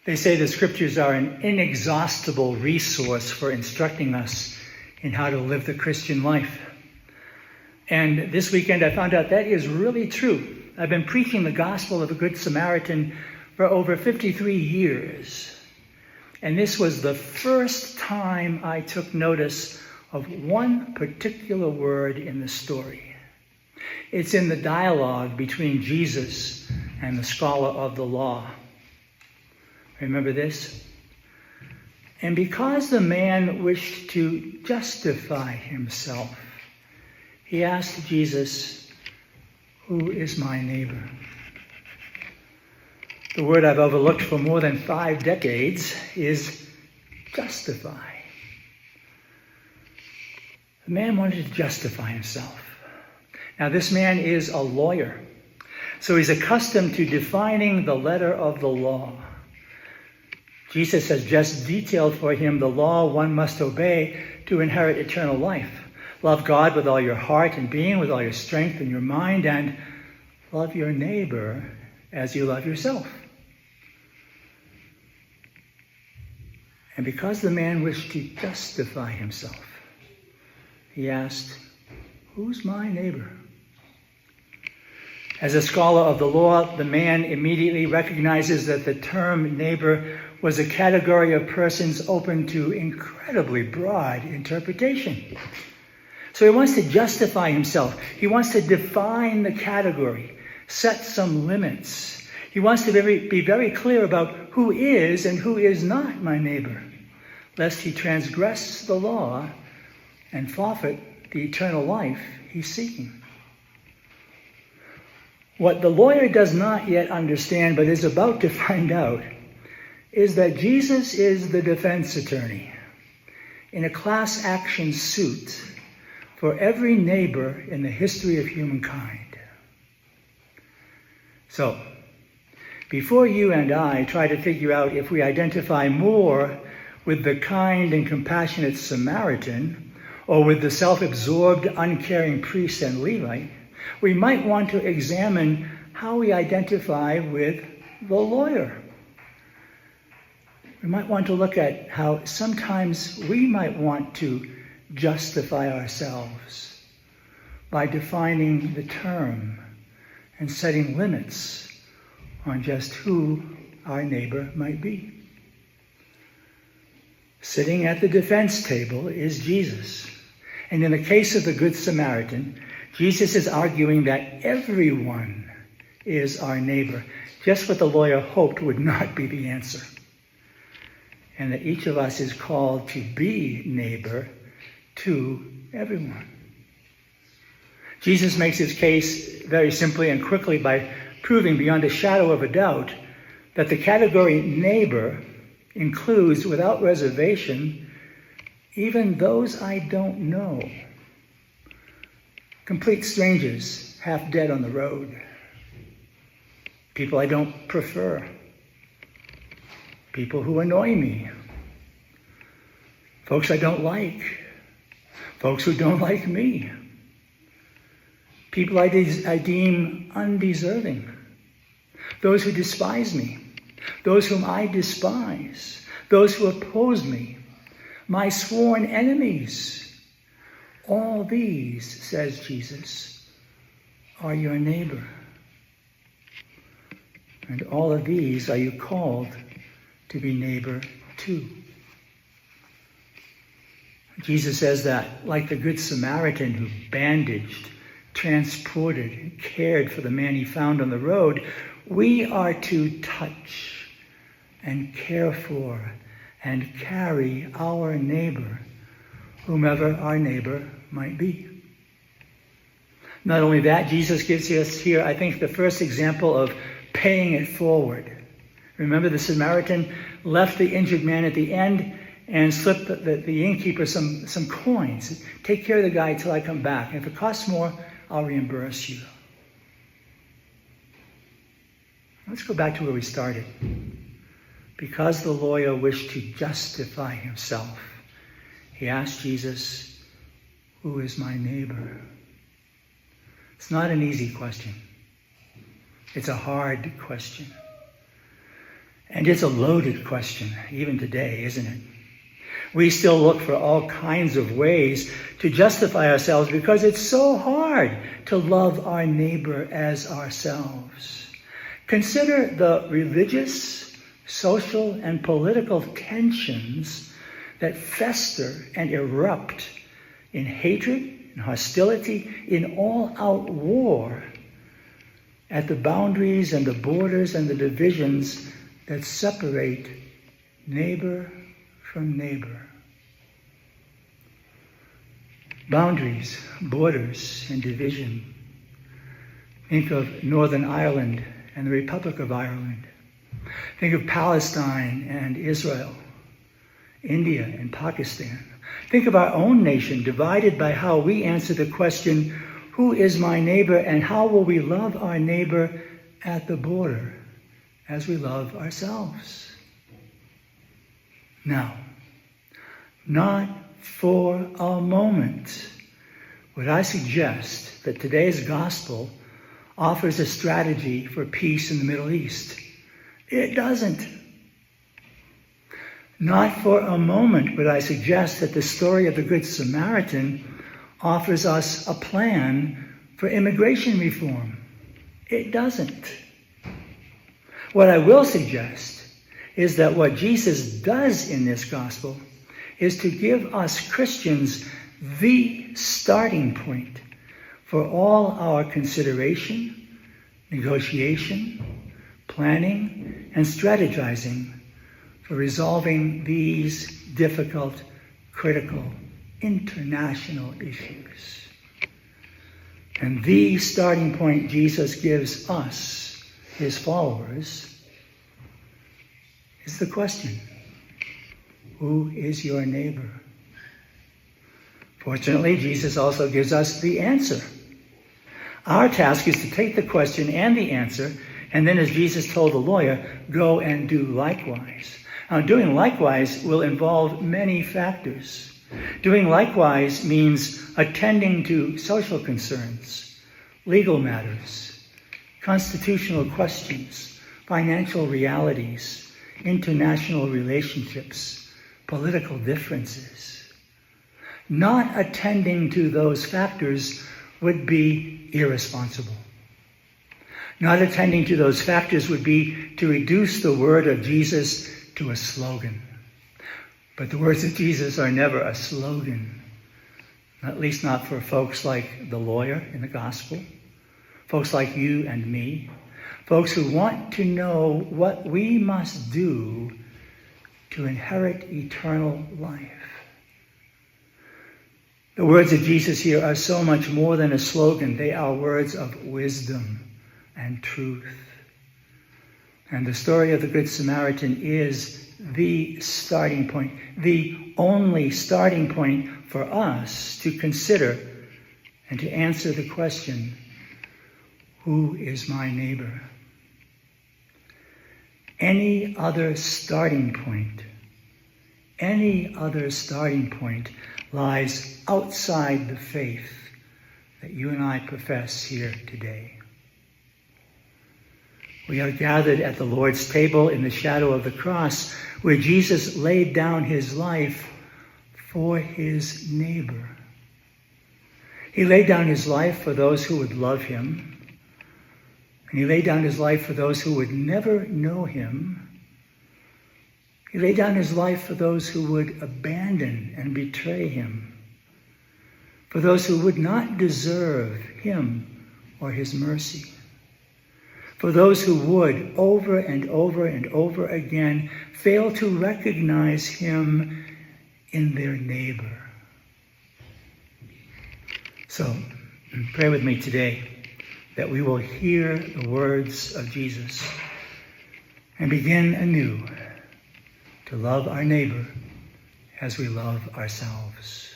They say the scriptures are an inexhaustible resource for instructing us in how to live the Christian life. And this weekend I found out that is really true. I've been preaching the gospel of the Good Samaritan for over 53 years. And this was the first time I took notice of one particular word in the story. It's in the dialogue between Jesus and the scholar of the law. Remember this? And because the man wished to justify himself, he asked Jesus, "Who is my neighbor?" The word I've overlooked for more than 5 decades is justify. The man wanted to justify himself. Now, this man is a lawyer, so he's accustomed to defining the letter of the law. Jesus has just detailed for him the law one must obey to inherit eternal life. Love God with all your heart and being, with all your strength and your mind, and love your neighbor as you love yourself. And because the man wished to justify himself, he asked, "Who's my neighbor?" As a scholar of the law, the man immediately recognizes that the term neighbor was a category of persons open to incredibly broad interpretation. So he wants to justify himself. He wants to define the category, set some limits. He wants to be very clear about who is and who is not my neighbor, lest he transgress the law and forfeit the eternal life he's seeking. What the lawyer does not yet understand, but is about to find out, is that Jesus is the defense attorney in a class action suit for every neighbor in the history of humankind. So, before you and I try to figure out if we identify more with the kind and compassionate Samaritan or with the self-absorbed, uncaring priest and Levite, we might want to examine how we identify with the lawyer. We might want to look at how sometimes we might want to justify ourselves by defining the term and setting limits on just who our neighbor might be. Sitting at the defense table is Jesus. And in the case of the Good Samaritan, Jesus is arguing that everyone is our neighbor, just what the lawyer hoped would not be the answer. And that each of us is called to be neighbor to everyone. Jesus makes his case very simply and quickly by proving beyond a shadow of a doubt that the category neighbor includes, without reservation, even those I don't know. Complete strangers, half dead on the road. People I don't prefer. People who annoy me. Folks I don't like. Folks who don't like me. People I deem undeserving. Those who despise me. Those whom I despise. Those who oppose me. My sworn enemies. All these, says Jesus, are your neighbor. And all of these are you called to be neighbor to. Jesus says that, like the Good Samaritan who bandaged, transported, and cared for the man he found on the road, we are to touch and care for and carry our neighbor, whomever our neighbor might be. Not only that, Jesus gives us here, I think, the first example of paying it forward. Remember, the Samaritan left the injured man at the end and slipped the innkeeper some coins. Take care of the guy till I come back. And if it costs more, I'll reimburse you. Let's go back to where we started. Because the lawyer wished to justify himself, he asked Jesus, "Who is my neighbor?" It's not an easy question. It's a hard question. And it's a loaded question, even today, isn't it? We still look for all kinds of ways to justify ourselves because it's so hard to love our neighbor as ourselves. Consider the religious, social, and political tensions that fester and erupt in hatred, in hostility, in all-out war at the boundaries and the borders and the divisions that separate neighbor from neighbor. Boundaries, borders, and division. Think of Northern Ireland and the Republic of Ireland. Think of Palestine and Israel, India and Pakistan. Think of our own nation divided by how we answer the question, who is my neighbor, and how will we love our neighbor at the border as we love ourselves? Now, not for a moment would I suggest that today's gospel offers a strategy for peace in the Middle East. It doesn't. Not for a moment would I suggest that the story of the Good Samaritan offers us a plan for immigration reform. It doesn't. What I will suggest is that what Jesus does in this gospel is to give us Christians the starting point for all our consideration, negotiation, planning, and strategizing for resolving these difficult, critical, international issues. And the starting point Jesus gives us, his followers, is the question, who is your neighbor? Fortunately, Jesus also gives us the answer. Our task is to take the question and the answer, and then as Jesus told the lawyer, go and do likewise. Now, doing likewise will involve many factors. Doing likewise means attending to social concerns, legal matters, constitutional questions, financial realities, international relationships, political differences. Not attending to those factors would be irresponsible. Not attending to those factors would be to reduce the word of Jesus to a slogan. But the words of Jesus are never a slogan, at least not for folks like the lawyer in the gospel, folks like you and me, folks who want to know what we must do to inherit eternal life. The words of Jesus here are so much more than a slogan. They are words of wisdom and truth. And the story of the Good Samaritan is the starting point, the only starting point for us to consider and to answer the question, who is my neighbor? Any other starting point lies outside the faith that you and I profess here today. We are gathered at the Lord's table in the shadow of the cross, where Jesus laid down his life for his neighbor. He laid down his life for those who would love him, and he laid down his life for those who would never know him. He laid down his life for those who would abandon and betray him, for those who would not deserve him or his mercy, for those who would, over and over and over again, fail to recognize him in their neighbor. So, pray with me today that we will hear the words of Jesus and begin anew to love our neighbor as we love ourselves.